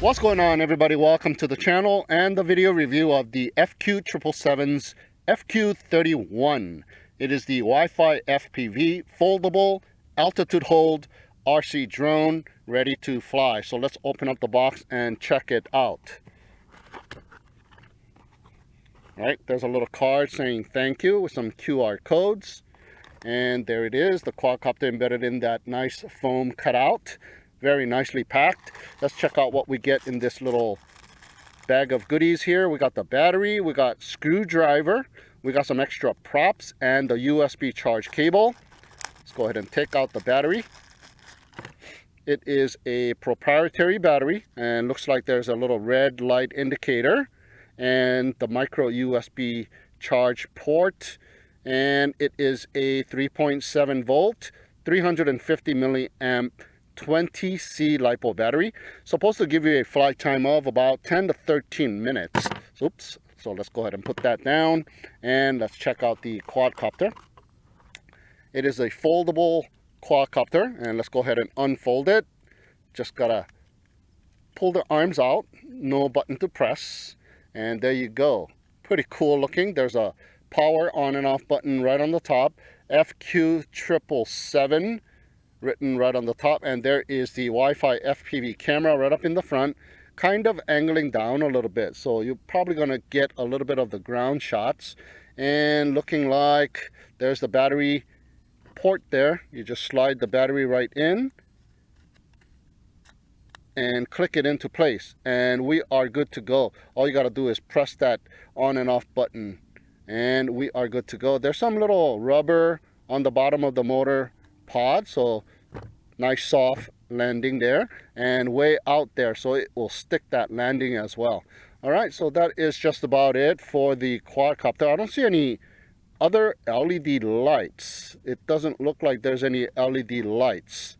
What's going on, everybody? Welcome to the channel and the video review of the FQ777's FQ31. It is the Wi-Fi FPV foldable altitude hold RC drone ready to fly. So let's open up the box and check it out. All right, there's a little card saying thank you with some QR codes. And there it is, the quadcopter embedded in that nice foam cutout. Very nicely packed. Let's check out what we get in this little bag of goodies here. We got the battery, we got screwdriver, we got some extra props, and the USB charge cable. Let's go ahead and take out the battery. It is a proprietary battery, and looks like there's a little red light indicator, and the micro USB charge port, and it is a 3.7 volt, 350 milliamp 20C LiPo battery, supposed to give you a flight time of about 10 to 13 minutes. Oops. So let's go ahead and put that down, and let's check out the quadcopter. It is a foldable quadcopter, and let's go ahead and unfold it. Just gotta pull the arms out, no button to press, and there you go. Pretty cool looking. There's a power on and off button right on the top, FQ777 written right on the top, and there is the Wi-Fi FPV camera right up in the front, kind of angling down a little bit, so you're probably going to get a little bit of the ground shots. And looking like there's the battery port there. You just slide the battery right in and click it into place, and we are good to go. All you got to do is press that on and off button, and we are good to go. There's some little rubber on the bottom of the motor pod, so nice soft landing there, and way out there, so it will stick that landing as well. All right, so that is just about it for the quadcopter. I don't see any other LED lights. It doesn't look like there's any LED lights,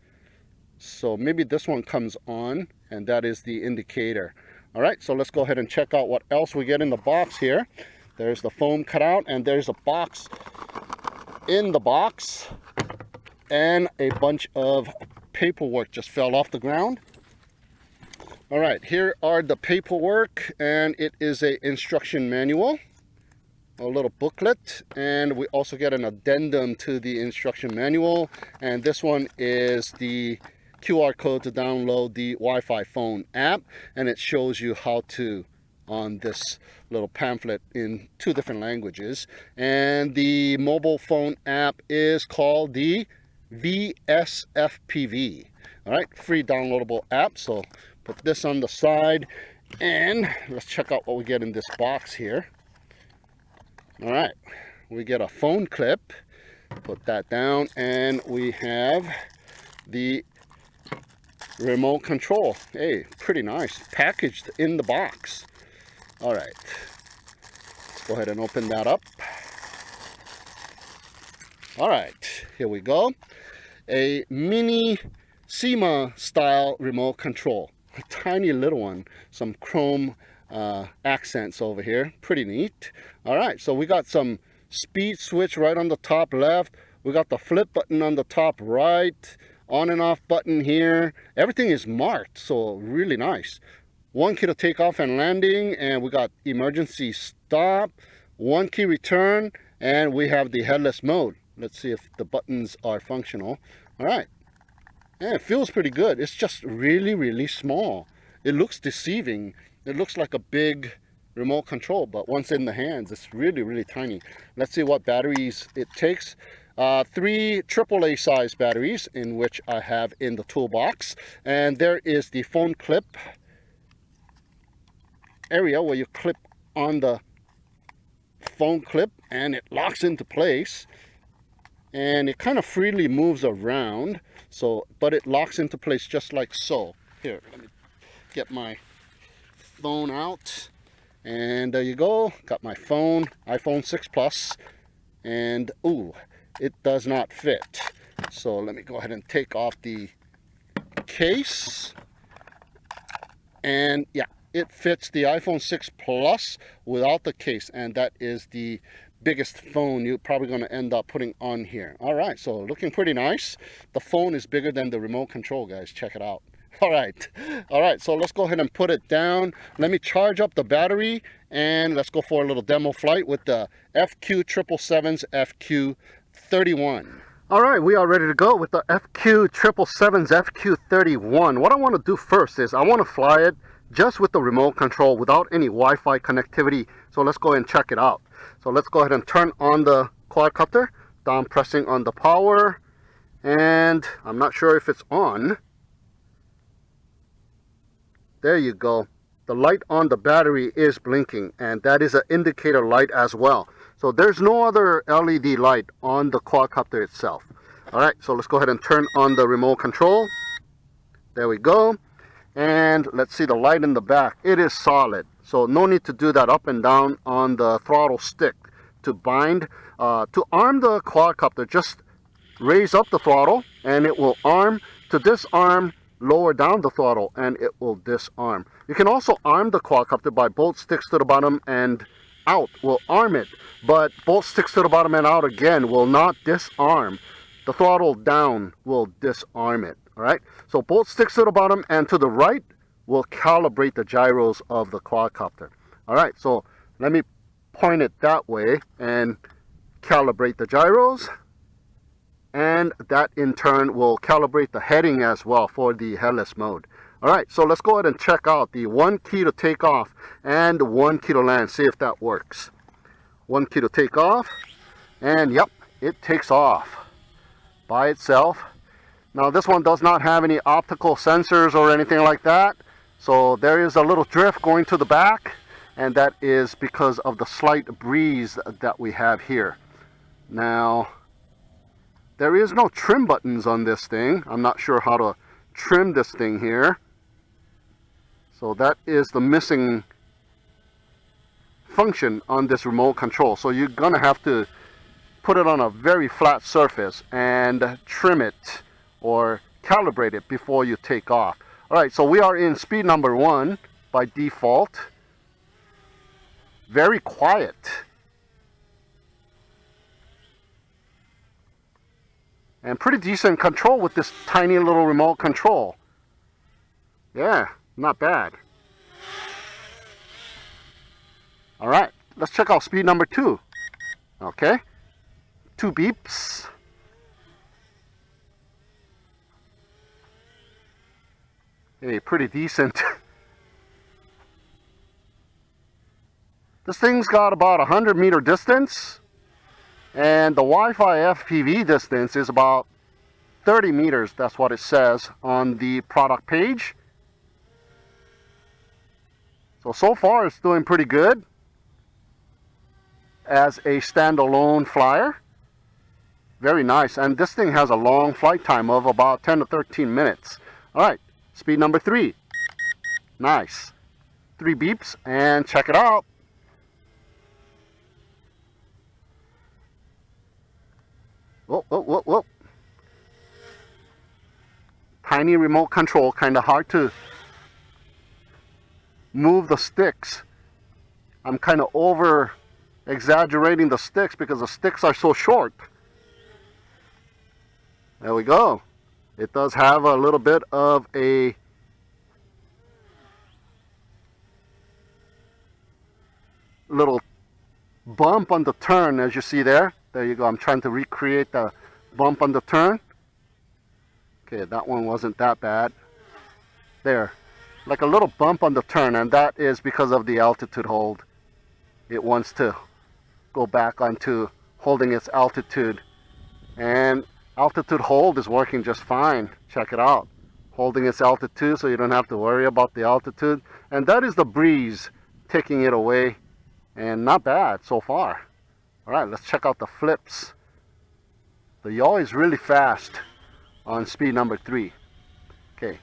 so maybe this one comes on, and that is the indicator. All right, so let's go ahead and check out what else we get in the box here. There's the foam cutout, and there's a box in the box, and a bunch of paperwork just fell off the ground. All right, here are the paperwork, and it is a instruction manual, a little booklet, and we also get an addendum to the instruction manual, and this one is the QR code to download the Wi-Fi phone app, and it shows you how to on this little pamphlet in 2 different languages. And the mobile phone app is called the VSFPV. All right, free downloadable app. So put this on the side, and let's check out what we get in this box here. All right, we get a phone clip. Put that down, and we have the remote control. Hey, pretty nice, packaged in the box. All right, let's go ahead and open that up. All right, here we go. A mini SEMA style remote control, a tiny little one, some chrome accents over here, pretty neat. All right, so we got some speed switch right on the top left, we got the flip button on the top right, on and off button here. Everything is marked, so really nice. 1 key to takeoff and landing, and we got emergency stop, 1 key return, and we have the headless mode. Let's see if the buttons are functional. All right, yeah, it feels pretty good. It's just really small. It looks deceiving. It looks like a big remote control, but once in the hands, it's really tiny. Let's see what batteries it takes. 3 AAA size batteries, in which I have in the toolbox, and there is the phone clip area where you clip on the phone clip, and it locks into place, and it kind of freely moves around, so but it locks into place just like so. Here, let me get my phone out, and there you go. Got my phone, iPhone 6 Plus, and ooh, it does not fit. So let me go ahead and take off the case, and yeah, it fits the iPhone 6 Plus without the case, and that is the biggest phone you're probably going to end up putting on here. All right, so looking pretty nice. The phone is bigger than the remote control, guys. Check it out. All right, so let's go ahead and put it down. Let me charge up the battery and let's go for a little demo flight with the FQ777's FQ31. All right, we are ready to go with the FQ777's FQ31. What I want to do first is I want to fly it just with the remote control without any Wi-Fi connectivity. So let's go ahead and check it out. So let's go ahead and turn on the quadcopter, down pressing on the power, and I'm not sure if it's on. There you go. The light on the battery is blinking, and that is an indicator light as well. So there's no other LED light on the quadcopter itself. All right, so let's go ahead and turn on the remote control. There we go. And let's see the light in the back. It is solid, so no need to do that up and down on the throttle stick to bind. To arm the quadcopter, just raise up the throttle and it will arm. To disarm, lower down the throttle and it will disarm. You can also arm the quadcopter by both sticks to the bottom and out will arm it, but both sticks to the bottom and out again will not disarm. The throttle down will disarm it. All right, so both sticks to the bottom and to the right will calibrate the gyros of the quadcopter. All right, so let me point it that way and calibrate the gyros, and that in turn will calibrate the heading as well for the headless mode. All right, so let's go ahead and check out the 1 key to take off and 1 key to land, see if that works. 1 key to take off, and yep, it takes off by itself. Now this one does not have any optical sensors or anything like that, so there is a little drift going to the back, and that is because of the slight breeze that we have here. Now there is no trim buttons on this thing. I'm not sure how to trim this thing here. So that is the missing function on this remote control. So you're gonna have to put it on a very flat surface and trim it or calibrate it before you take off. All right, so we are in speed number 1 by default. Very quiet. And pretty decent control with this tiny little remote control. Yeah, not bad. All right, let's check out speed number 2. Okay, 2 beeps. Hey, pretty decent. This thing's got about 100-meter distance, and the Wi-Fi FPV distance is about 30 meters. That's what it says on the product page. So far it's doing pretty good as a standalone flyer. Very nice, and this thing has a long flight time of about 10 to 13 minutes. All right, speed number 3. Nice. 3 beeps, and check it out. Whoa, whoa, whoa, whoa. Tiny remote control, kind of hard to move the sticks. I'm kind of over exaggerating the sticks because the sticks are so short. There we go. It does have a little bit of a little bump on the turn, as you see there. There you go. I'm trying to recreate the bump on the turn. Okay, that one wasn't that bad. There, like a little bump on the turn, and that is because of the altitude hold. It wants to go back onto holding its altitude, and altitude hold is working just fine. Check it out. Holding its altitude so you don't have to worry about the altitude, and that is the breeze taking it away, and not bad so far. All right, let's check out the flips. The yaw is really fast on speed number 3. Okay,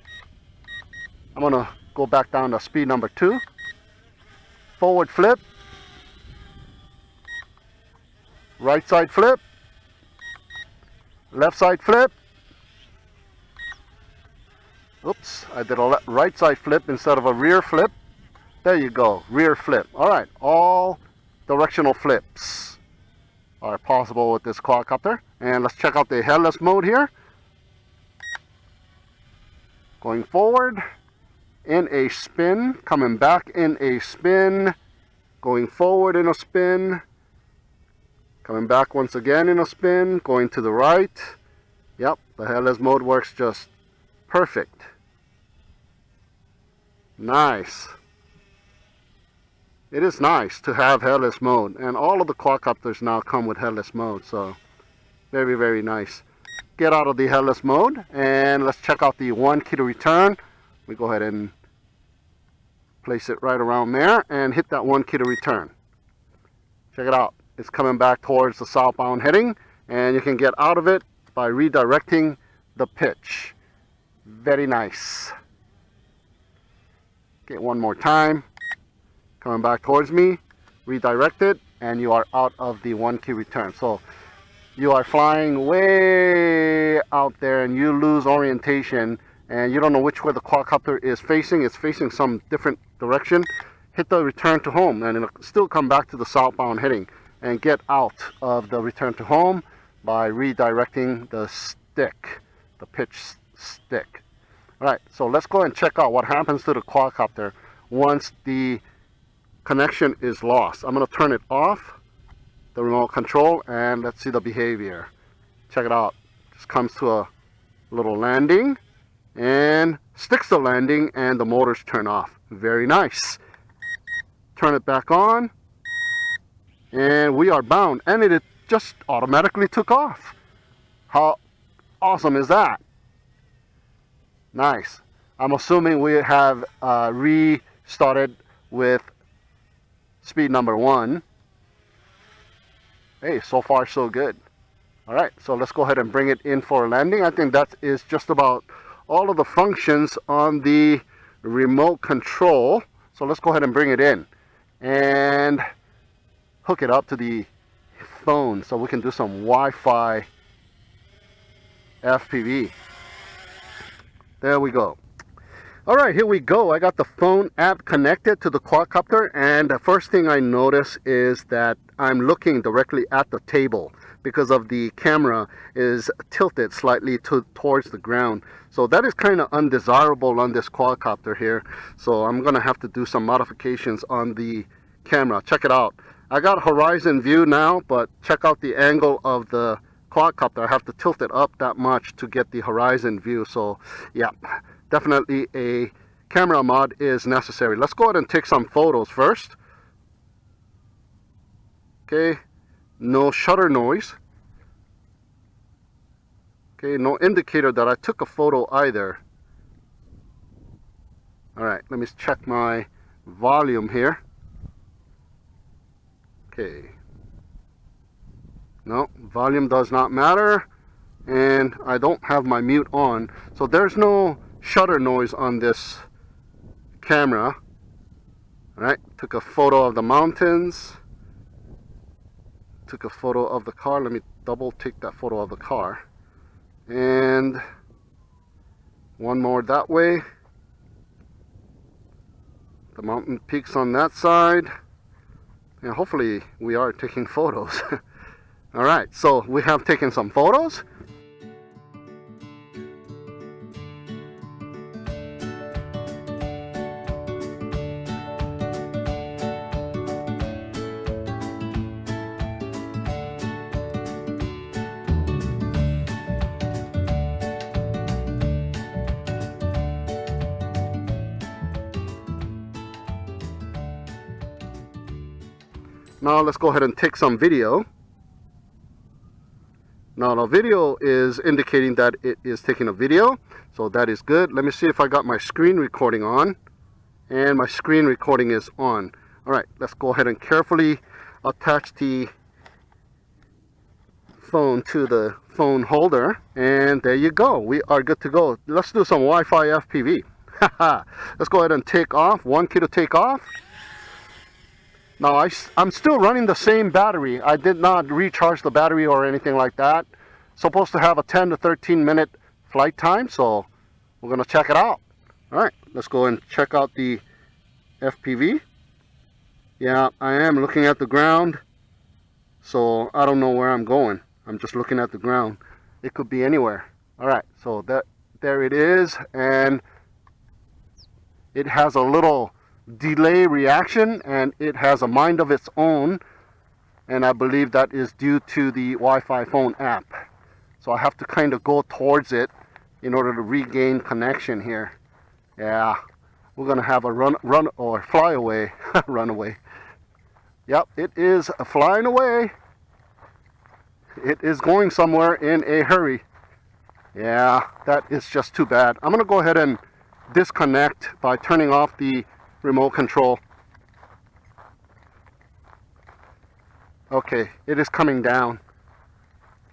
I'm gonna go back down to speed number 2. Forward flip, right side flip, left side flip. Oops, I did a right side flip instead of a rear flip. There you go, rear flip. All right, all directional flips are possible with this quadcopter. And let's check out the headless mode here. Going forward in a spin, coming back in a spin, going forward in a spin, coming back once again in a spin, going to the right. Yep, the headless mode works just perfect. Nice. It is nice to have headless mode, and all of the quadcopters now come with headless mode, so very, very nice. Get out of the headless mode and let's check out the 1 key to return. We go ahead and place it right around there and hit that 1 key to return. Check it out. It's coming back towards the southbound heading, and you can get out of it by redirecting the pitch. Very nice. Okay, one more time. Coming back towards me, redirect it, and you are out of the 1 key return. So you are flying way out there and you lose orientation and you don't know which way the quadcopter is facing. It's facing some different direction. Hit the return to home and it'll still come back to the southbound heading, and get out of the return to home by redirecting the stick, the pitch stick. Alright, so let's go and check out what happens to the quadcopter once the connection is lost. I'm going to turn it off, the remote control, and let's see the behavior. Check it out. Just comes to a little landing and sticks the landing, and the motors turn off. Very nice. Turn it back on and we are bound, and it just automatically took off. How awesome is that? Nice. I'm assuming we have restarted with speed number 1. Hey, so far so good. Alright, so let's go ahead and bring it in for a landing. I think that is just about all of the functions on the remote control. So let's go ahead and bring it in and hook it up to the phone so we can do some Wi-Fi FPV. There we go. Alright, here we go. I got the phone app connected to the quadcopter, and the first thing I notice is that I'm looking directly at the table because of the camera is tilted slightly towards the ground. So that is kind of undesirable on this quadcopter here. So I'm going to have to do some modifications on the camera. Check it out. I got horizon view now, but check out the angle of the quadcopter. I have to tilt it up that much to get the horizon view. So yeah, definitely a camera mod is necessary. Let's go ahead and take some photos first. Okay, no shutter noise. Okay, no indicator that I took a photo either. Alright, let me check my volume here. Okay. No, volume does not matter. And I don't have my mute on. So there's no shutter noise on this camera. Alright, took a photo of the mountains. Took a photo of the car. Let me double take that photo of the car. And one more that way. The mountain peaks on that side. And hopefully we are taking photos. Alright, so we have taken some photos. Now let's go ahead and take some video. Now the video is indicating that it is taking a video, so that is good. Let me see if I got my screen recording on, and my screen recording is on. Alright, let's go ahead and carefully attach the phone to the phone holder, and there you go. We are good to go. Let's do some Wi-Fi FPV. Let's go ahead and take off. 1 key to take off. Now I'm still running the same battery. I did not recharge the battery or anything like that. Supposed to have a 10 to 13 minute flight time, so we're going to check it out. Alright, let's go and check out the FPV. Yeah, I am looking at the ground, so I don't know where I'm going. I'm just looking at the ground. It could be anywhere. Alright, so there it is, and it has a little delay reaction and it has a mind of its own, and I believe that is due to the Wi-Fi phone app. So I have to kind of go towards it in order to regain connection here. Yeah, we're gonna have a run or fly away. Run away. Yep, it is flying away. It is going somewhere in a hurry. Yeah, that is just too bad. I'm gonna go ahead and disconnect by turning off the remote control. Okay, it is coming down.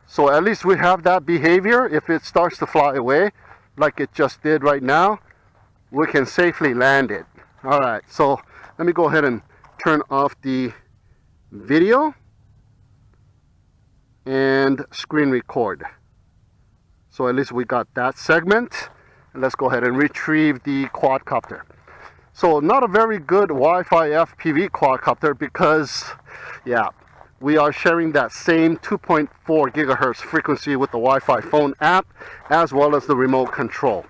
So at least we have that behavior. If it starts to fly away like it just did right now, we can safely land it. All right, so let me go ahead and turn off the video and screen record. So at least we got that segment. And let's go ahead and retrieve the quadcopter. So not a very good Wi-Fi FPV quadcopter because, yeah, we are sharing that same 2.4 gigahertz frequency with the Wi-Fi phone app as well as the remote control.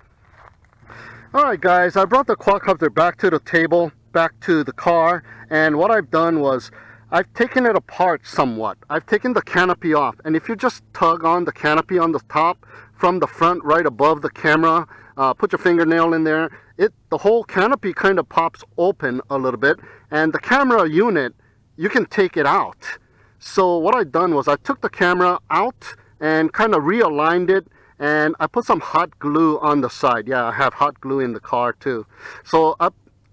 Alright guys, I brought the quadcopter back to the table, back to the car, and what I've done was I've taken it apart somewhat. I've taken the canopy off, and if you just tug on the canopy on the top from the front right above the camera, put your fingernail in there, the whole canopy kind of pops open a little bit, and the camera unit, you can take it out. So what I've done was I took the camera out and kind of realigned it, and I put some hot glue on the side. Yeah, I have hot glue in the car too. So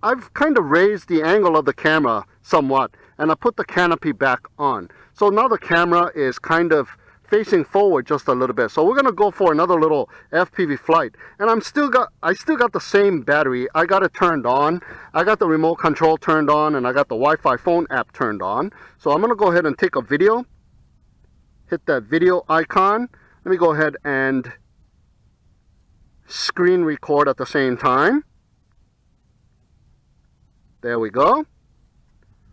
I've kind of raised the angle of the camera somewhat, and I put the canopy back on. So now the camera is kind of facing forward just a little bit. So we're gonna go for another little FPV flight, and I still got the same battery. I got it turned on. I got the remote control turned on, and I got the Wi-Fi phone app turned on. So I'm gonna go ahead and take a video. Hit that video icon. Let me go ahead and screen record at the same time. There we go.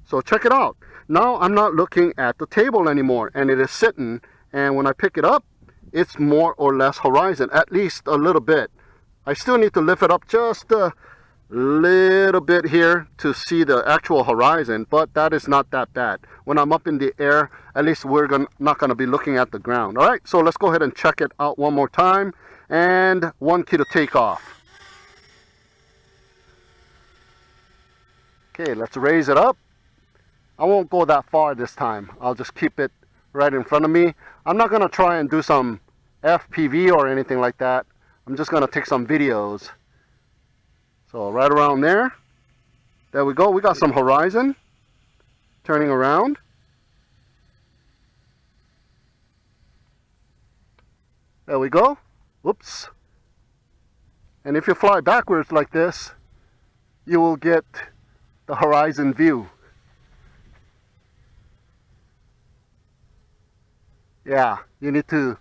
So check it out. Now I'm not looking at the table anymore, and it is sitting. And when I pick it up, it's more or less horizon, at least a little bit. I still need to lift it up just a little bit here to see the actual horizon, but that is not that bad. When I'm up in the air, at least we're not going to be looking at the ground. All right, so let's go ahead and check it out one more time. And 1 key to take off. Okay, let's raise it up. I won't go that far this time. I'll just keep it right in front of me. I'm not going to try and do some FPV or anything like that. I'm just going to take some videos. So right around there. There we go. We got some horizon. Turning around. There we go. Whoops. And if you fly backwards like this, you will get the horizon view. Yeah, you need to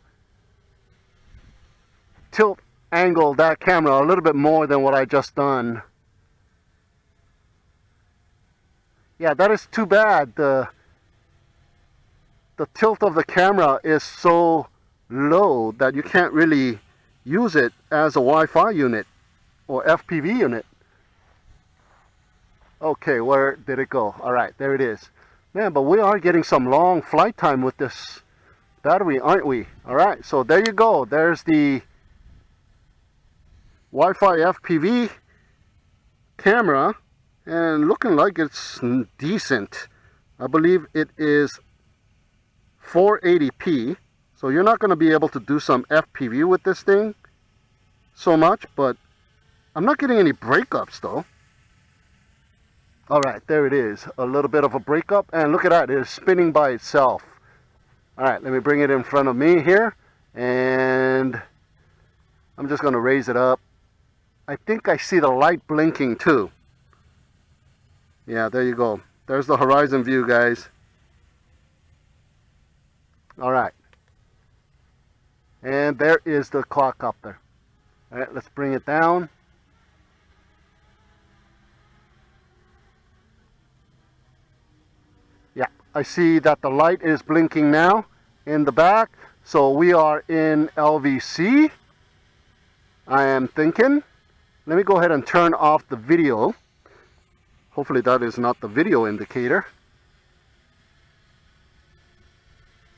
tilt angle that camera a little bit more than what I just done. Yeah, that is too bad. The tilt of the camera is so low that you can't really use it as a Wi-Fi unit or FPV unit. Okay, where did it go? All right, there it is. Man, but we are getting some long flight time with this battery, aren't we? All right, so there you go. There's the Wi-Fi FPV camera, and looking like it's decent. I believe it is 480p, so you're not going to be able to do some FPV with this thing so much, but I'm not getting any breakups though. All right, there it is, a little bit of a breakup, and look at that, it is spinning by itself. All right, let me bring it in front of me here, and I'm just going to raise it up. I think I see the light blinking too. Yeah, there you go. There's the horizon view, guys. All right. And there is the quadcopter. All right, let's bring it down. Yeah, I see that the light is blinking now in the back. So we are in LVC. I am thinking. let me go ahead and turn off the video. Hopefully that is not the video indicator.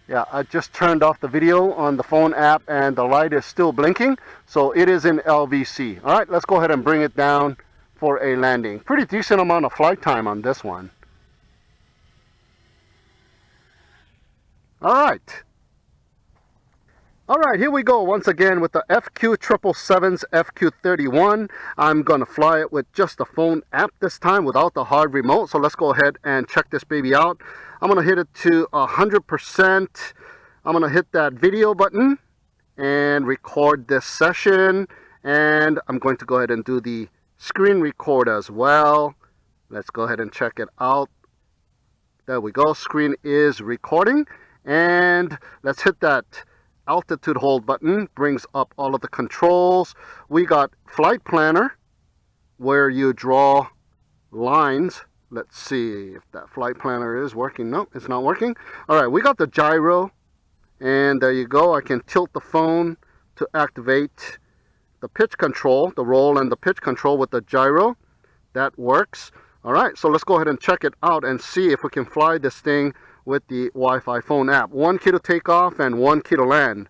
Yeah, I just turned off the video on the phone app and the light is still blinking. So it is in LVC. All right, let's go ahead and bring it down for a landing. Pretty decent amount of flight time on this one. All right. All right, here we go once again with the FQ777's FQ31. I'm going to fly it with just the phone app this time without the hard remote. So let's go ahead and check this baby out. I'm going to hit it to 100%. I'm going to hit that video button and record this session. And I'm going to go ahead and do the screen record as well. Let's go ahead and check it out. There we go. Screen is recording. And let's hit that altitude hold button. Brings up all of the controls. We got flight planner where you draw lines. Let's see if that flight planner is working. No, it's not working. All right, we got the gyro, and there you go. I can tilt the phone to activate the pitch control, the roll and the pitch control with the gyro. That works. All right, so let's go ahead and check it out and see if we can fly this thing with the Wi-Fi phone app. 1 key to take off and 1 key to land.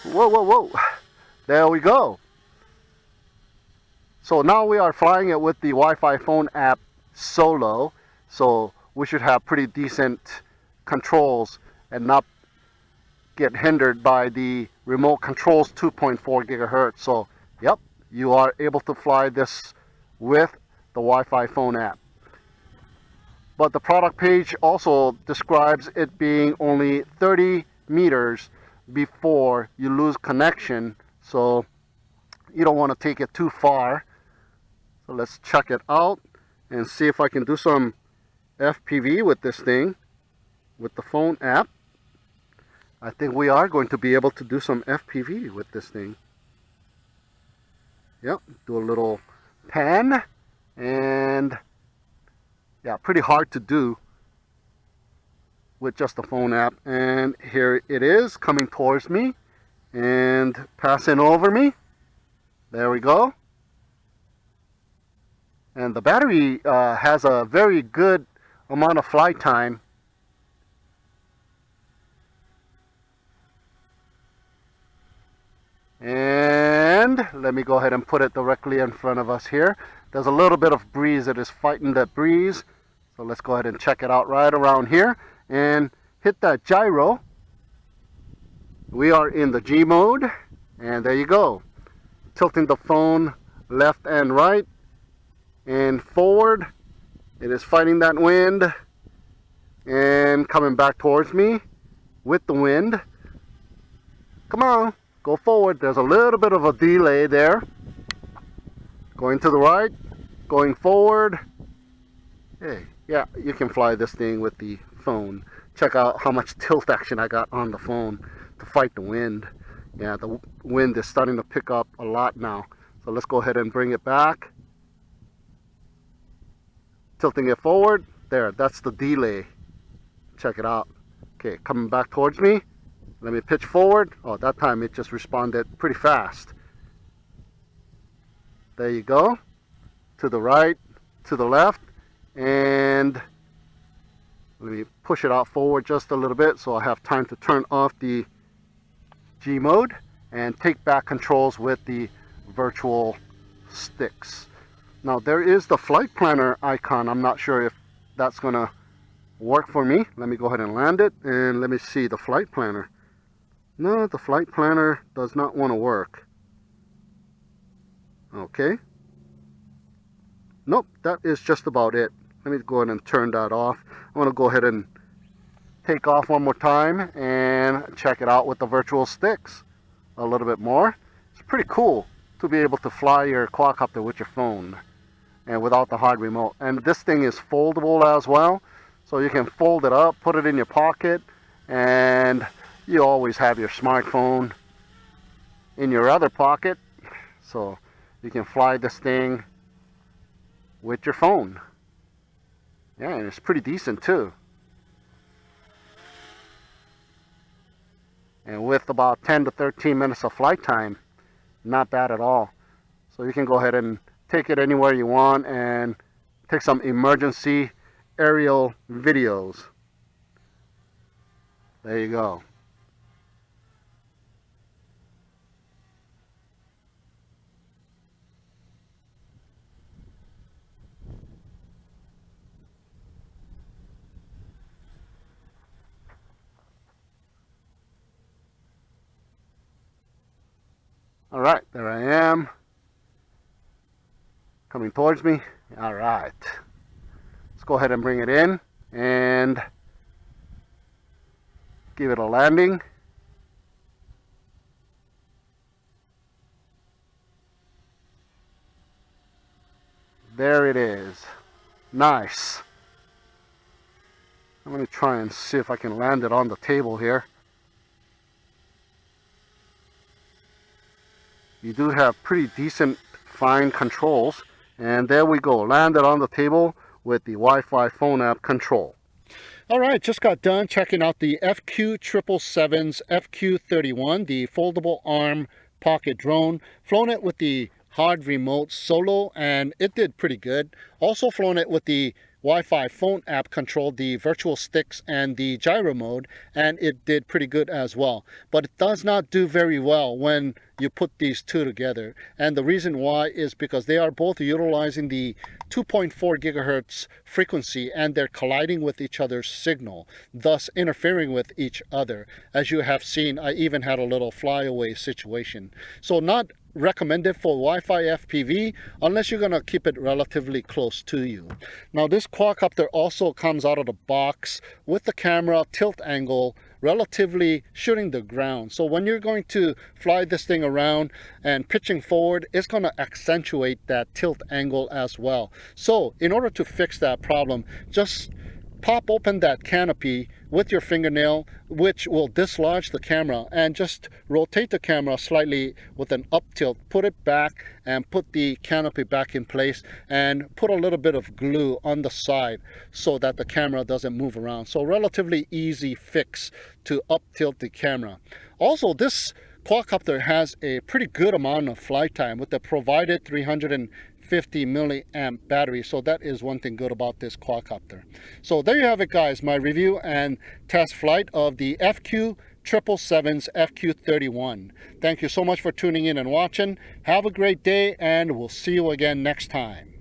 Whoa, whoa, whoa. There we go. So now we are flying it with the Wi-Fi phone app solo. So we should have pretty decent controls and not get hindered by the remote controls 2.4 gigahertz. So, yep, you are able to fly this with the Wi-Fi phone app. But the product page also describes it being only 30 meters before you lose connection. So you don't want to take it too far. So let's check it out and see if I can do some FPV with this thing with the phone app. I think we are going to be able to do some FPV with this thing. Yep, do a little pan, and yeah, pretty hard to do with just the phone app. And here it is coming towards me and passing over me. There we go. And the battery has a very good amount of flight time. And let me go ahead and put it directly in front of us here. There's a little bit of breeze that is fighting that breeze. So let's go ahead and check it out right around here and hit that gyro. We are in the G mode, and there you go. Tilting the phone left and right and forward. It is fighting that wind and coming back towards me with the wind. Come on, go forward. There's a little bit of a delay there. Going to the right, going forward. Hey, yeah, you can fly this thing with the phone. Check out how much tilt action I got on the phone to fight the wind. Yeah, the wind is starting to pick up a lot now. So let's go ahead and bring it back. Tilting it forward. There, that's the delay. Check it out. Okay, coming back towards me. Let me pitch forward. Oh, that time it just responded pretty fast. There you go. To the right, to the left. And let me push it out forward just a little bit so I have time to turn off the G mode and take back controls with the virtual sticks. Now there is the flight planner icon. I'm not sure if that's gonna work for me. Let me go ahead and land it and let me see the flight planner. No, the flight planner does not want to work. Okay. Nope, that is just about it. Let me go ahead and turn that off. I'm going to go ahead and take off one more time and check it out with the virtual sticks a little bit more. It's pretty cool to be able to fly your quadcopter with your phone and without the hard remote. And this thing is foldable as well, so you can fold it up, put it in your pocket, and you always have your smartphone in your other pocket, so you can fly this thing with your phone. Yeah, and it's pretty decent too. And with about 10 to 13 minutes of flight time, not bad at all. So you can go ahead and take it anywhere you want and take some emergency aerial videos. There you go. All right, there I am. Coming towards me. All right. Let's go ahead and bring it in and give it a landing. There it is. Nice. I'm going to try and see if I can land it on the table here. You do have pretty decent fine controls. And there we go. Landed on the table with the Wi-Fi phone app control. All right, just got done checking out the FQ777's FQ31, the foldable arm pocket drone. Flown it with the hard remote solo, and it did pretty good. Also flown it with the Wi-Fi phone app control, the virtual sticks and the gyro mode, and it did pretty good as well. But it does not do very well when you put these two together. And the reason why is because they are both utilizing the 2.4 gigahertz frequency, and they're colliding with each other's signal, thus interfering with each other. As you have seen, I even had a little flyaway situation. So not recommended for Wi-Fi FPV unless you're going to keep it relatively close to you. Now this quadcopter also comes out of the box with the camera tilt angle relatively shooting the ground. So when you're going to fly this thing around and pitching forward, it's going to accentuate that tilt angle as well. So in order to fix that problem, just pop open that canopy with your fingernail, which will dislodge the camera, and just rotate the camera slightly with an up tilt. Put it back and put the canopy back in place, and put a little bit of glue on the side so that the camera doesn't move around. So relatively easy fix to up tilt the camera. Also, this quadcopter has a pretty good amount of flight time with the provided 350 milliamp battery. So that is one thing good about this quadcopter. So there you have it, guys, my review and test flight of the FQ777's FQ31. Thank you so much for tuning in and watching. Have a great day, and we'll see you again next time.